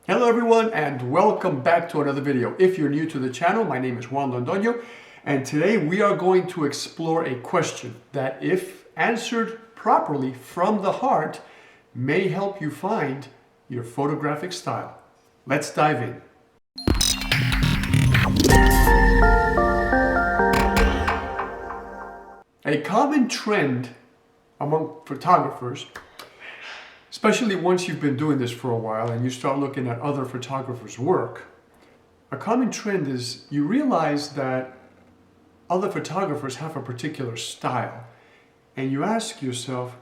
Hello everyone and welcome back to another video. If you're new to the channel, my name is Juan Londoño and today we are going to explore a question that, if answered properly from the heart, may help you find your photographic style. Let's dive in. A common trend among photographers, especially once you've been doing this for a while and you start looking at other photographers' work, a common trend is you realize that other photographers have a particular style. And you ask yourself,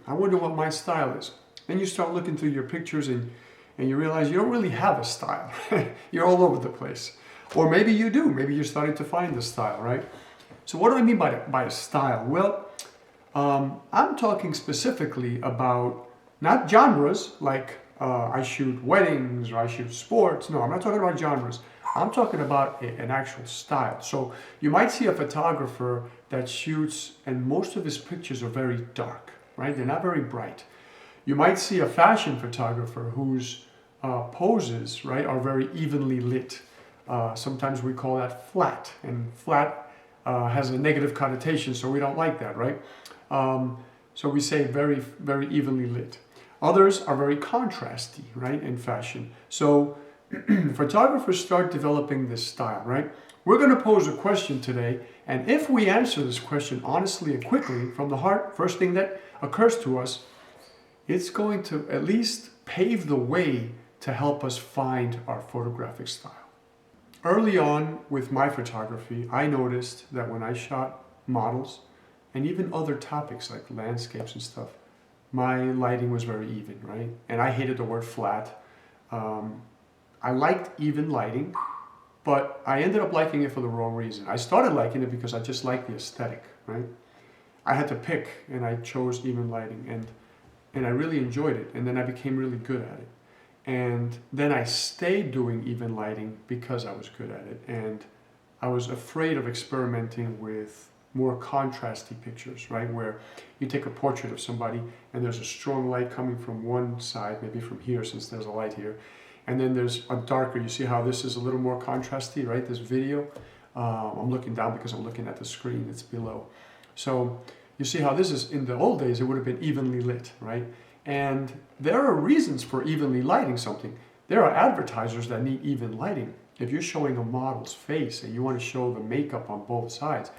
I wonder what my style is. Then you start looking through your pictures and you realize you don't really have a style. You're all over the place. Or maybe you do. Maybe you're starting to find the style, right? So what do I mean by a style? Well, I'm talking specifically about not genres like I shoot weddings or I shoot sports. No, I'm not talking about genres. I'm talking about an actual style. So you might see a photographer that shoots and most of his pictures are very dark, right? They're not very bright. You might see a fashion photographer whose poses, right, are very evenly lit. Sometimes we call that flat, and flat has a negative connotation, so we don't like that, right? So we say very, very evenly lit. Others are very contrasty, right, in fashion. So photographers start developing this style, right? We're going to pose a question today, and if we answer this question honestly and quickly from the heart, first thing that occurs to us, it's going to at least pave the way to help us find our photographic style. Early on with my photography, I noticed that when I shot models and even other topics like landscapes and stuff, my lighting was very even, right? And I hated the word flat. I liked even lighting, but I ended up liking it for the wrong reason. I started liking it because I just liked the aesthetic, right? I had to pick and I chose even lighting and I really enjoyed it, and then I became really good at it. And then I stayed doing even lighting because I was good at it, and I was afraid of experimenting with more contrasty pictures, right? Where you take a portrait of somebody and there's a strong light coming from one side, maybe from here since there's a light here, and then there's a darker, you see how this is a little more contrasty, right? This video, I'm looking down because I'm looking at the screen, it's below. So you see how this is, in the old days, it would have been evenly lit, right? And there are reasons for evenly lighting something. There are advertisers that need even lighting. If you're showing a model's face and you want to show the makeup on both sides,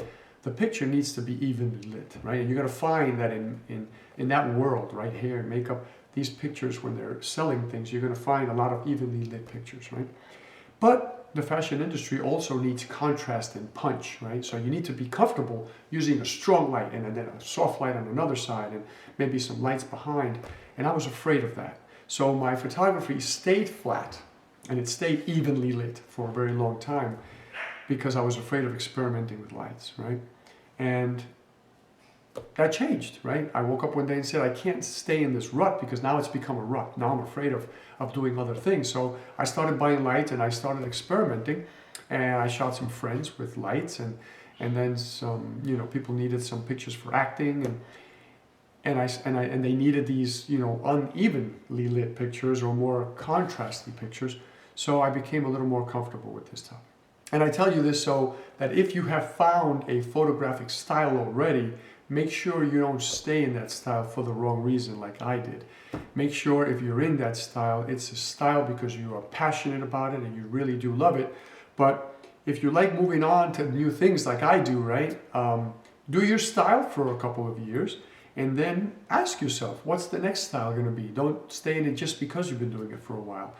the picture needs to be evenly lit, right? And you're going to find that in that world, right, hair and makeup, these pictures, when they're selling things, you're going to find a lot of evenly lit pictures, right? But the fashion industry also needs contrast and punch, right? So you need to be comfortable using a strong light and then a soft light on another side and maybe some lights behind. And I was afraid of that. So my photography stayed flat and it stayed evenly lit for a very long time because I was afraid of experimenting with lights, right? And that changed, right? I woke up one day and said, I can't stay in this rut because now it's become a rut. Now I'm afraid of doing other things. So I started buying lights and I started experimenting, and I shot some friends with lights, and then some, people needed some pictures for acting, and they needed these, unevenly lit pictures or more contrasty pictures. So I became a little more comfortable with this topic. And I tell you this so that if you have found a photographic style already, make sure you don't stay in that style for the wrong reason like I did. Make sure if you're in that style, it's a style because you are passionate about it and you really do love it. But if you like moving on to new things like I do, right? Do your style for a couple of years and then ask yourself, what's the next style going to be? Don't stay in it just because you've been doing it for a while.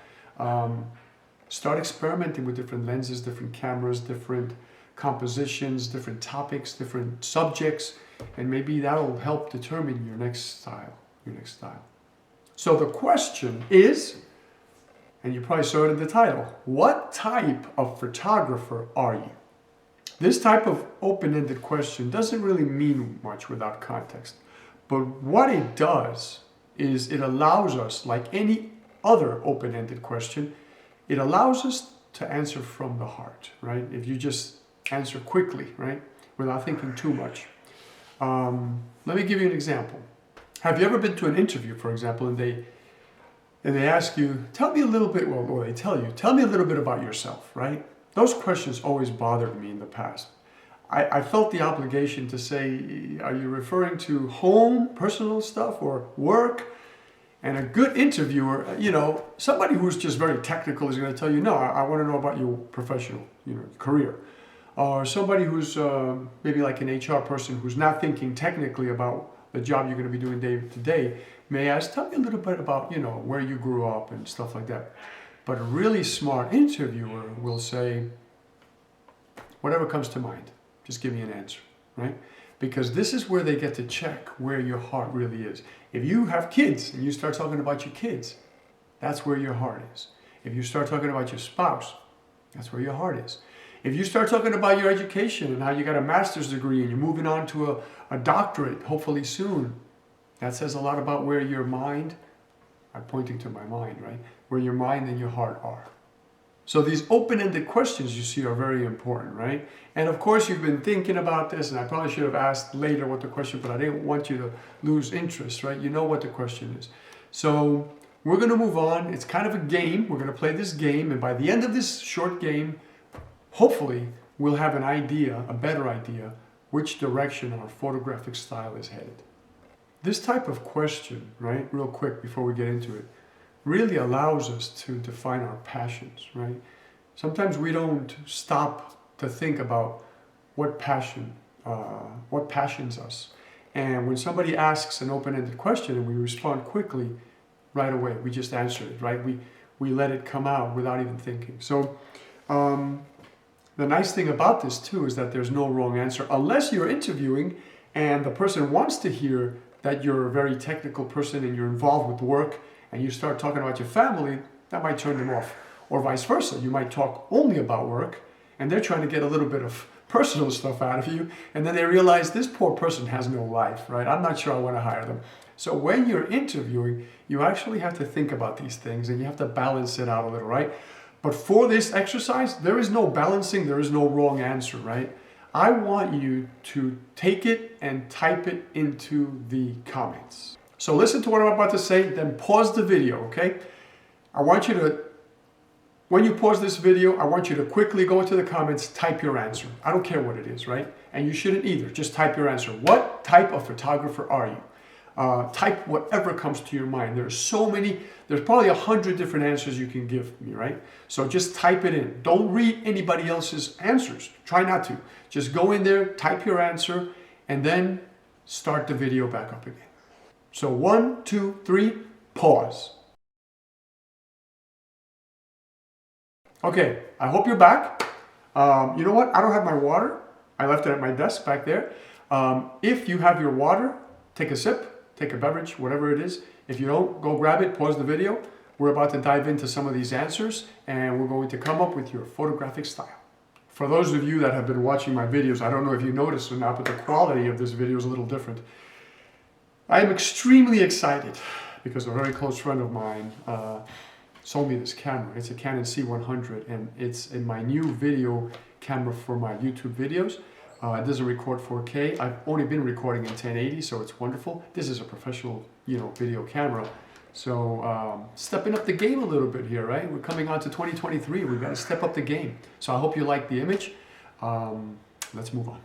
Start experimenting with different lenses, different cameras, different compositions, different topics, different subjects, and maybe that'll help determine your next style. So the question is, and you probably saw it in the title, what type of photographer are you? This type of open-ended question doesn't really mean much without context, but what it does is it allows us, like any other open-ended question, it allows us to answer from the heart, right? If you just answer quickly, right? Without thinking too much. Let me give you an example. Have you ever been to an interview, for example, and and they ask you, tell me a little bit, well, they tell you, tell me a little bit about yourself, right? Those questions always bothered me in the past. I felt the obligation to say, are you referring to home, personal stuff, or work? And a good interviewer, somebody who's just very technical is going to tell you, no, I want to know about your professional, career. Or somebody who's maybe like an HR person who's not thinking technically about the job you're going to be doing day to day may ask, tell me a little bit about, where you grew up and stuff like that. But a really smart interviewer will say, whatever comes to mind, just give me an answer, right? Because this is where they get to check where your heart really is. If you have kids and you start talking about your kids, that's where your heart is. If you start talking about your spouse, that's where your heart is. If you start talking about your education and how you got a master's degree and you're moving on to a doctorate, hopefully soon, that says a lot about where your mind, I'm pointing to my mind, right? Where your mind and your heart are. So these open-ended questions you see are very important, right? And of course you've been thinking about this, and I probably should have asked later what the question, but I didn't want you to lose interest, right? You know what the question is. So we're going to move on. It's kind of a game. We're going to play this game, and by the end of this short game, hopefully we'll have an idea, a better idea, which direction our photographic style is headed. This type of question, right, real quick before we get into it, really allows us to define our passions, right? Sometimes we don't stop to think about what passions us. And when somebody asks an open-ended question and we respond quickly, right away, we just answer it, right? We let it come out without even thinking. So the nice thing about this too is that there's no wrong answer, unless you're interviewing and the person wants to hear that you're a very technical person and you're involved with work, and you start talking about your family, that might turn them off. Or vice versa, you might talk only about work, and they're trying to get a little bit of personal stuff out of you, and then they realize this poor person has no life, right? I'm not sure I want to hire them. So when you're interviewing, you actually have to think about these things, and you have to balance it out a little, right? But for this exercise, there is no balancing, there is no wrong answer, right? I want you to take it and type it into the comments. So listen to what I'm about to say, then pause the video, okay? I want you to, when you pause this video, I want you to quickly go into the comments, type your answer. I don't care what it is, right? And you shouldn't either, just type your answer. What type of photographer are you? Type whatever comes to your mind. There's so many, there's probably 100 different answers you can give me, right? So just type it in. Don't read anybody else's answers. Try not to. Just go in there, type your answer, and then start the video back up again. So 1, 2, 3, pause. Okay, I hope you're back. You know what? I don't have my water. I left it at my desk back there. If you have your water, take a sip, take a beverage, whatever it is. If you don't, go grab it, pause the video. We're about to dive into some of these answers, and we're going to come up with your photographic style. For those of you that have been watching my videos, I don't know if you noticed or not, but the quality of this video is a little different. I am extremely excited because a very close friend of mine sold me this camera. It's a Canon C100, and it's in my new video camera for my YouTube videos. It doesn't record 4K. I've only been recording in 1080, so it's wonderful. This is a professional, video camera. So stepping up the game a little bit here, right? We're coming on to 2023. We've got to step up the game. So I hope you like the image. Let's move on.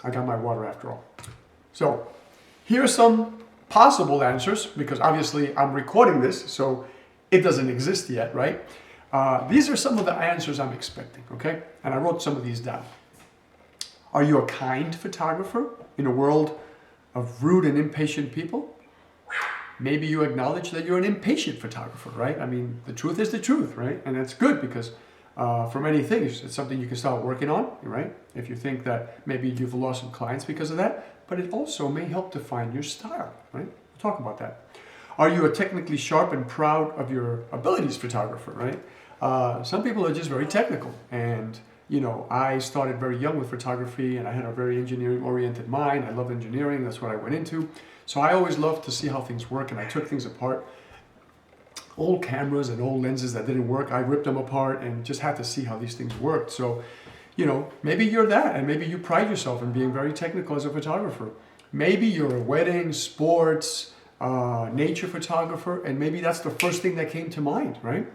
I got my water after all. So here are some possible answers, because obviously I'm recording this, so it doesn't exist yet, right? These are some of the answers I'm expecting, okay? And I wrote some of these down. Are you a kind photographer in a world of rude and impatient people? Maybe you acknowledge that you're an impatient photographer, right? I mean, the truth is the truth, right? And that's good because for many things, it's something you can start working on, right? If you think that maybe you've lost some clients because of that, but it also may help define your style, right? We'll talk about that. Are you a technically sharp and proud of your abilities photographer, right? Some people are just very technical, and I started very young with photography, and I had a very engineering-oriented mind. I love engineering, that's what I went into. So I always loved to see how things work, and I took things apart. Old cameras and old lenses that didn't work, I ripped them apart and just had to see how these things worked. So, maybe you're that, and maybe you pride yourself in being very technical as a photographer. Maybe you're a wedding, sports, nature photographer, and maybe that's the first thing that came to mind, right?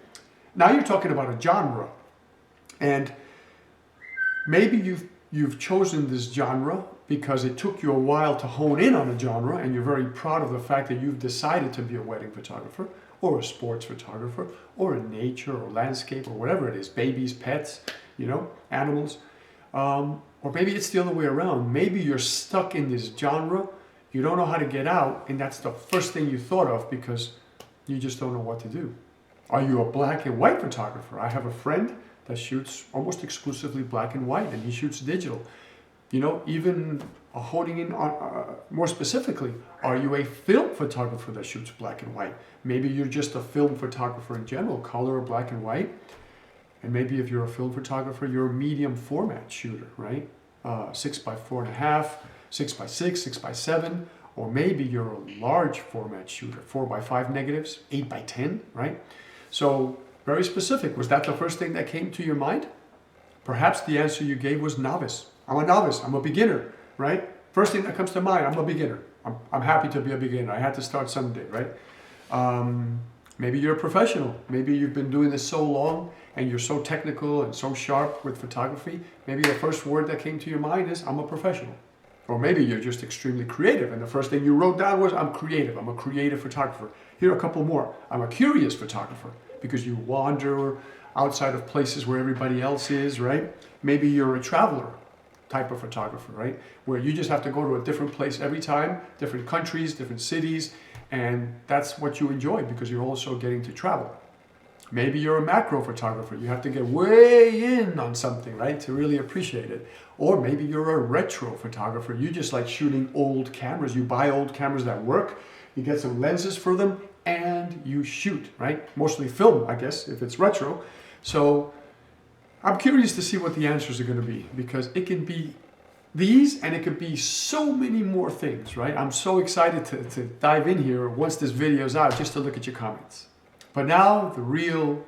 Now you're talking about a genre, and maybe you've chosen this genre because it took you a while to hone in on a genre, and you're very proud of the fact that you've decided to be a wedding photographer, or a sports photographer, or a nature or landscape, or whatever it is, babies, pets, animals. Or maybe it's the other way around. Maybe you're stuck in this genre, you don't know how to get out, and that's the first thing you thought of because you just don't know what to do. Are you a black and white photographer? I have a friend that shoots almost exclusively black and white, and he shoots digital. Even honing in on, more specifically, are you a film photographer that shoots black and white? Maybe you're just a film photographer in general, color or black and white. And maybe if you're a film photographer, you're a medium format shooter, right? 6x4.5, 6x6, 6x7, or maybe you're a large format shooter, 4x5 negatives, 8x10, right? So very specific. Was that the first thing that came to your mind? Perhaps the answer you gave was novice. I'm a novice, I'm a beginner, right? First thing that comes to mind, I'm a beginner. I'm happy to be a beginner. I had to start someday, right? Maybe you're a professional. Maybe you've been doing this so long and you're so technical and so sharp with photography. Maybe the first word that came to your mind is, I'm a professional. Or maybe you're just extremely creative and the first thing you wrote down was, I'm creative. I'm a creative photographer. Here are a couple more. I'm a curious photographer because you wander outside of places where everybody else is, right? Maybe you're a traveler type of photographer, right? Where you just have to go to a different place every time, different countries, different cities, and that's what you enjoy because you're also getting to travel. Maybe you're a macro photographer. You have to get way in on something, right, to really appreciate it. Or maybe you're a retro photographer. You just like shooting old cameras. You buy old cameras that work, you get some lenses for them, and you shoot, right? Mostly film, I guess, if it's retro. So I'm curious to see what the answers are going to be because it can be these and it could be so many more things, right? I'm so excited to dive in here once this video's out just to look at your comments. But now the real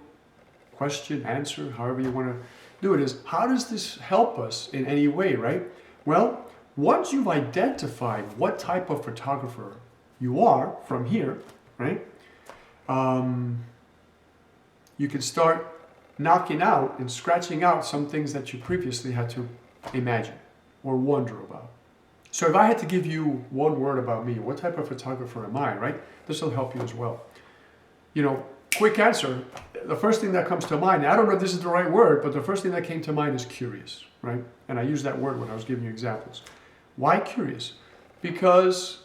question, answer, however you want to do it is, how does this help us in any way, right? Well, once you've identified what type of photographer you are from here, right? You can start knocking out and scratching out some things that you previously had to imagine or wonder about. So if I had to give you one word about me, what type of photographer am I, right? This will help you as well. Quick answer, the first thing that comes to mind, I don't know if this is the right word, but the first thing that came to mind is curious, right? And I used that word when I was giving you examples. Why curious? Because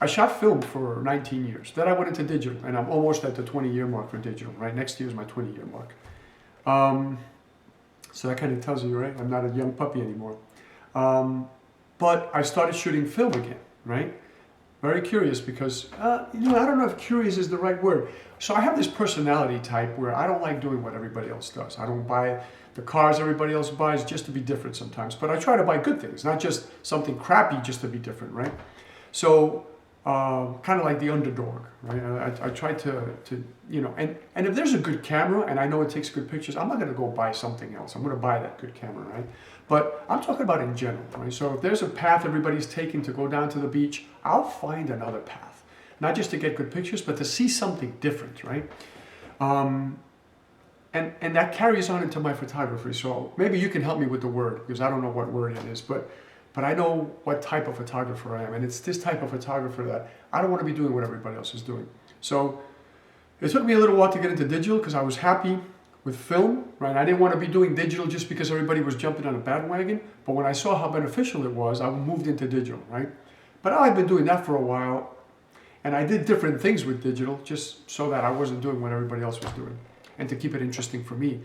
I shot film for 19 years. Then I went into digital, and I'm almost at the 20-year mark for digital, right? Next year is my 20-year mark. So that kind of tells you, right? I'm not a young puppy anymore. But I started shooting film again, right? Very curious because, I don't know if curious is the right word. So I have this personality type where I don't like doing what everybody else does. I don't buy the cars everybody else buys just to be different sometimes. But I try to buy good things, not just something crappy just to be different, right? So kind of like the underdog, right? I try to and if there's a good camera and I know it takes good pictures, I'm not going to go buy something else. I'm going to buy that good camera, right? But I'm talking about in general, right? So if there's a path everybody's taking to go down to the beach, I'll find another path. Not just to get good pictures, but to see something different, right? And that carries on into my photography. So maybe you can help me with the word, because I don't know what word it is, but I know what type of photographer I am. And it's this type of photographer that I don't want to be doing what everybody else is doing. So it took me a little while to get into digital because I was happy with film, right? I didn't want to be doing digital just because everybody was jumping on a bandwagon. But when I saw how beneficial it was, I moved into digital, right? But I've been doing that for a while. And I did different things with digital just so that I wasn't doing what everybody else was doing and to keep it interesting for me.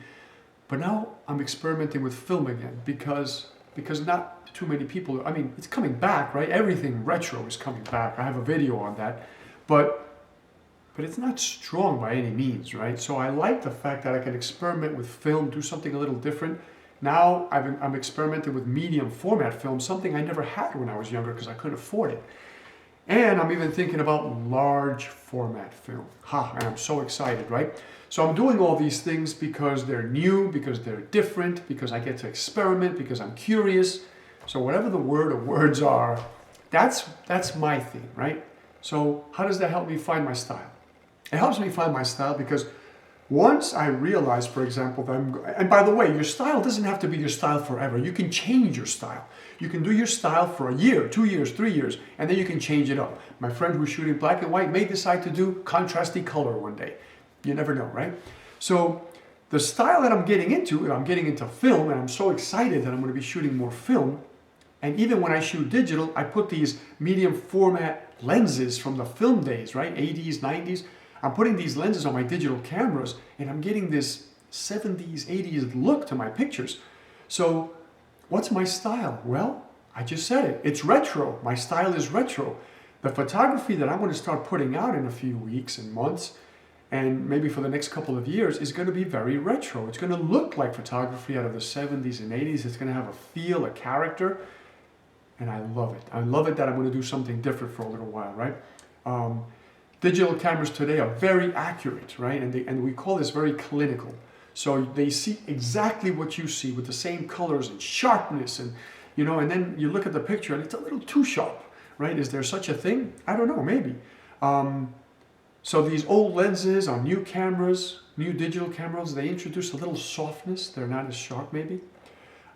But now I'm experimenting with film again because not too many people, it's coming back, right? Everything retro is coming back. I have a video on that, but it's not strong by any means, right? So I like the fact that I can experiment with film, do something a little different. Now I'm experimenting with medium format film, something I never had when I was younger because I couldn't afford it. And I'm even thinking about large format film. And I'm so excited, right? So I'm doing all these things because they're new, because they're different, because I get to experiment, because I'm curious. So whatever the word or words are, That's my thing, right? So how does that help me find my style? It helps me find my style because once I realize, for example, that and by the way, your style doesn't have to be your style forever. You can change your style. You can do your style for a year, 2 years, 3 years, and then you can change it up. My friend who's shooting black and white may decide to do contrasty color one day. You never know, right? So the style that I'm getting into film, and I'm so excited that I'm going to be shooting more film. And even when I shoot digital, I put these medium format lenses from the film days, right? 80s, 90s. I'm putting these lenses on my digital cameras and I'm getting this 70s, 80s look to my pictures. So what's my style? Well, I just said it. It's retro. My style is retro. The photography that I'm going to start putting out in a few weeks and months and maybe for the next couple of years is going to be very retro. It's going to look like photography out of the 70s and 80s. It's going to have a feel, a character. And I love it. I love it that I'm going to do something different for a little while, right? Digital cameras today are very accurate, right? And we call this very clinical. So they see exactly what you see with the same colors and sharpness and, and then you look at the picture and it's a little too sharp, right? Is there such a thing? I don't know, maybe. So these old lenses on new cameras, new digital cameras, they introduce a little softness. They're not as sharp, maybe.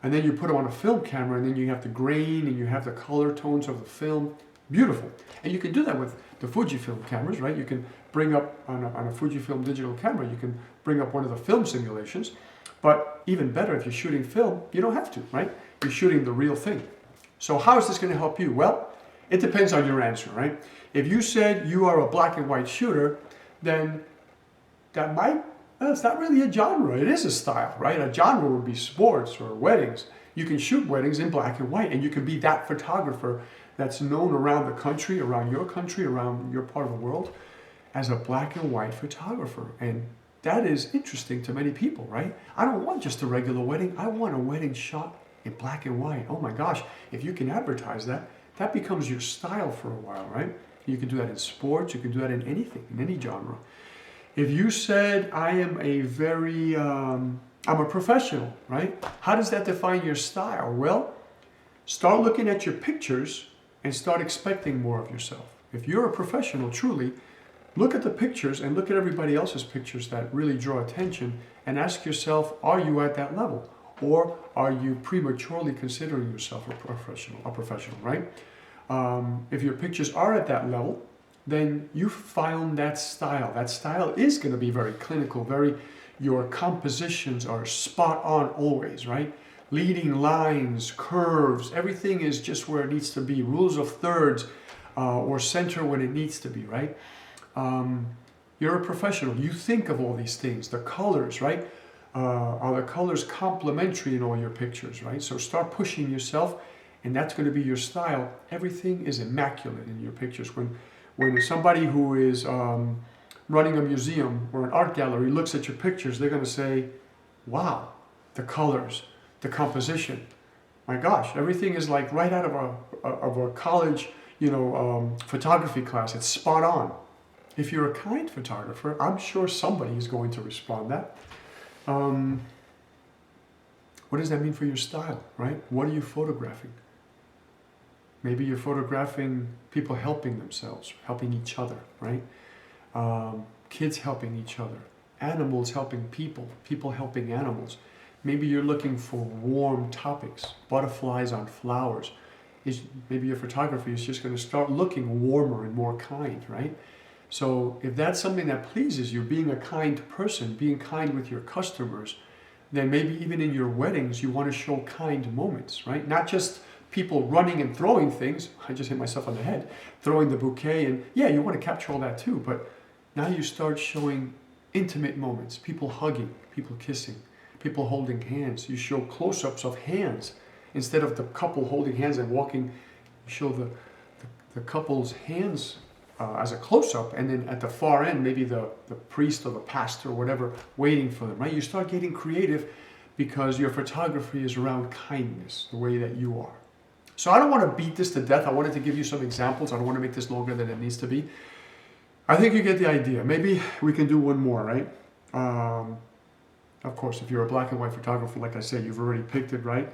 And then you put them on a film camera and then you have the grain and you have the color tones of the film. Beautiful. And you can do that with the Fujifilm cameras, right? You can bring up on a Fujifilm digital camera, you can bring up one of the film simulations. But even better, if you're shooting film, you don't have to, right? You're shooting the real thing. So how is this going to help you? Well, it depends on your answer, right? If you said you are a black and white shooter, then well, it's not really a genre. It is a style, right? A genre would be sports or weddings. You can shoot weddings in black and white, and you can be that photographer that's known around the country, around your part of the world, as a black and white photographer. And that is interesting to many people, right? I don't want just a regular wedding. I want a wedding shot in black and white. Oh my gosh, if you can advertise that, that becomes your style for a while, right? You can do that in sports. You can do that in anything, in any genre. If you said, I'm a professional, right? How does that define your style? Well, start looking at your pictures and start expecting more of yourself. If you're a professional, truly, look at the pictures and look at everybody else's pictures that really draw attention and ask yourself, are you at that level? Or are you prematurely considering yourself a professional, right? If your pictures are at that level, then you found that style. That style is going to be very clinical, your compositions are spot on always, right? Leading lines, curves, everything is just where it needs to be. Rules of thirds or center when it needs to be, right? You're a professional. You think of all these things. The colors, right? Are the colors complementary in all your pictures, right? So start pushing yourself, and that's going to be your style. Everything is immaculate in your pictures. When somebody who is running a museum or an art gallery looks at your pictures, they're going to say, wow, the colors, the composition. My gosh, everything is like right out of a college, photography class. It's spot on. If you're a kind photographer, I'm sure somebody is going to respond that. What does that mean for your style, right? What are you photographing? Maybe you're photographing people helping themselves, helping each other, right? Kids helping each other, animals helping people, people helping animals. Maybe you're looking for warm topics, butterflies on flowers. Maybe your photography is just going to start looking warmer and more kind, right? So if that's something that pleases you, being a kind person, being kind with your customers, then maybe even in your weddings, you want to show kind moments, right? Not just people running and throwing things. I just hit myself on the head, throwing the bouquet. And yeah, you want to capture all that too. But now you start showing intimate moments, people hugging, people kissing, people holding hands. You show close-ups of hands. Instead of the couple holding hands and walking, you show the couple's hands as a close-up, and then at the far end, maybe the priest or the pastor or whatever waiting for them, right? You start getting creative because your photography is around kindness, the way that you are. So I don't want to beat this to death. I wanted to give you some examples. I don't want to make this longer than it needs to be. I think you get the idea. Maybe we can do one more, right? Of course, if you're a black and white photographer, like I said, you've already picked it, right?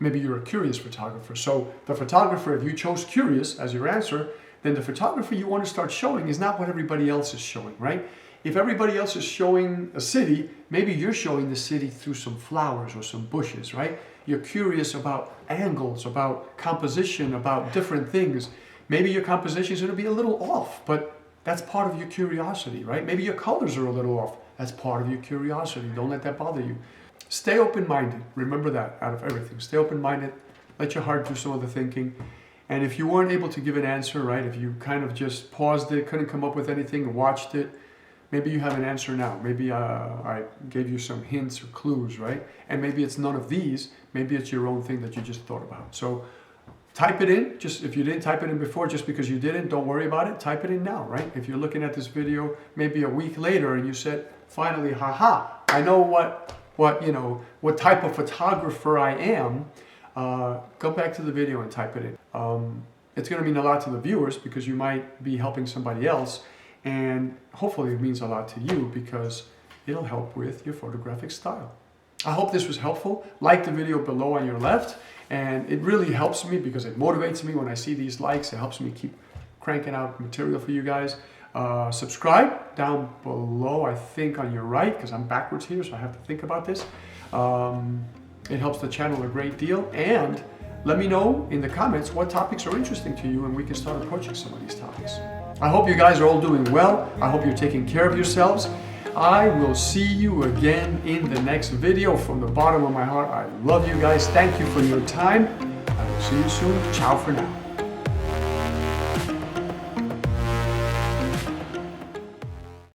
Maybe you're a curious photographer. So the photographer, if you chose curious as your answer, then the photography you want to start showing is not what everybody else is showing, right? If everybody else is showing a city, maybe you're showing the city through some flowers or some bushes, right? You're curious about angles, about composition, about different things. Maybe your composition is going to be a little off, but that's part of your curiosity, right? Maybe your colors are a little off. That's part of your curiosity. Don't let that bother you. Stay open-minded. Remember that out of everything. Stay open-minded. Let your heart do some of the thinking. And if you weren't able to give an answer, right, if you kind of just paused it, couldn't come up with anything, watched it, maybe you have an answer now. Maybe I gave you some hints or clues, right? And maybe it's none of these. Maybe it's your own thing that you just thought about. So type it in. Just if you didn't type it in before, just because you didn't, don't worry about it. Type it in now, right? If you're looking at this video maybe a week later and you said, finally, haha, I know what type of photographer I am, go back to the video and type it in. It's going to mean a lot to the viewers because you might be helping somebody else, and hopefully it means a lot to you because it'll help with your photographic style. I hope this was helpful. Like the video below on your left, and it really helps me because it motivates me when I see these likes. It helps me keep cranking out material for you guys. Subscribe down below, I think on your right, because I'm backwards here, so I have to think about this. It helps the channel a great deal, and let me know in the comments what topics are interesting to you and we can start approaching some of these topics. I hope you guys are all doing well. I hope you're taking care of yourselves. I will see you again in the next video. From the bottom of my heart, I love you guys. Thank you for your time. I will see you soon. Ciao for now.